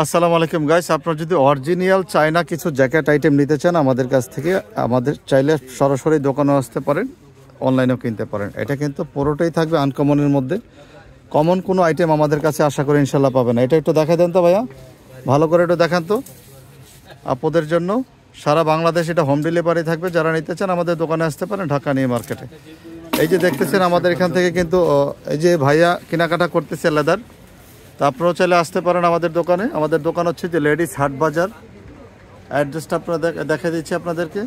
আসসালামু আলাইকুম গাইস, আপনারা যদি অরিজিনাল চায়না কিছু জ্যাকেট আইটেম নিতে চান আমাদের কাছ থেকে, আমাদের চাইলে সরাসরি দোকানে আসতে পারেন, অনলাইনেও কিনতে পারেন। এটা কিন্তু পুরোটাই থাকবে আনকমনের মধ্যে। কমন কোনো আইটেম আমাদের কাছে আশা করি ইনশাল্লাহ পাবেন। এটা একটু দেখা দেন তো ভাইয়া, ভালো করে একটু দেখান তো আপনাদের জন্য। সারা বাংলাদেশ এটা হোম ডেলিভারি থাকবে। যারা নিতে চান আমাদের দোকানে আসতে পারেন, ঢাকা নিউ মার্কেটে। এই যে দেখতেছেন আমাদের এখান থেকে কিন্তু এই যে ভাইয়া কেনাকাটা করতেছে লেদার, তা আপনারাও চাইলে আসতে পারেন আমাদের দোকানে। আমাদের দোকান হচ্ছে যে লেডিস হাট বাজার। অ্যাড্রেসটা আপনারা দেখে দিচ্ছি আপনাদেরকে।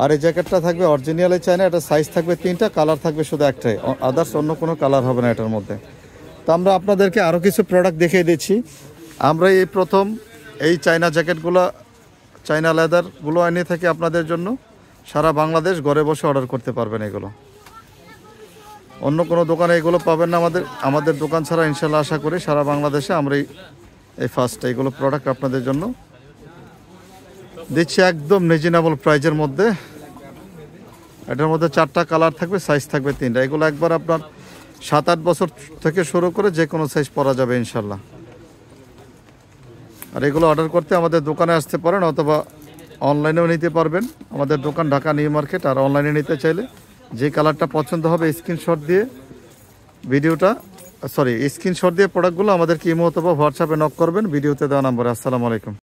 আর এই জ্যাকেটটা থাকবে অরিজিনালে চায়না, এটা সাইজ থাকবে 3টা, কালার থাকবে শুধু একটাই, আদার্স অন্য কোনো কালার হবে না এটার মধ্যে। তো আমরা আপনাদেরকে আরও কিছু প্রোডাক্ট দেখিয়ে দিচ্ছি। আমরা এই প্রথম এই চায়না জ্যাকেটগুলো, চায়না লেদারগুলো এনে থাকি আপনাদের জন্য। সারা বাংলাদেশ ঘরে বসে অর্ডার করতে পারবেন এগুলো। অন্য কোনো দোকানে এগুলো পাবেন না। আমাদের দোকান ছাড়া ইনশাল্লাহ আশা করি সারা বাংলাদেশে আমরা এই ফার্স্ট এইগুলো প্রোডাক্ট আপনাদের জন্য দিচ্ছি একদম রিজনেবল প্রাইজের মধ্যে। এটার মধ্যে 4টা কালার থাকবে, সাইজ থাকবে 3টা। এগুলো একবার আপনার 7-8 বছর থেকে শুরু করে যে কোনো সাইজ পরা যাবে ইনশাল্লাহ। আর এগুলো অর্ডার করতে আমাদের দোকানে আসতে পারেন, অথবা অনলাইনেও নিতে পারবেন। আমাদের দোকান ঢাকা নিউ মার্কেট। আর অনলাইনে নিতে চাইলে যে কালারটা পছন্দ হবে স্ক্রিনশট দিয়ে স্ক্রিনশট দিয়ে প্রোডাক্টগুলো আমাদেরকে ইমো অথবা হোয়াটসঅ্যাপে নক করবেন ভিডিওতে দেওয়া নাম্বারে। আসসালামু আলাইকুম।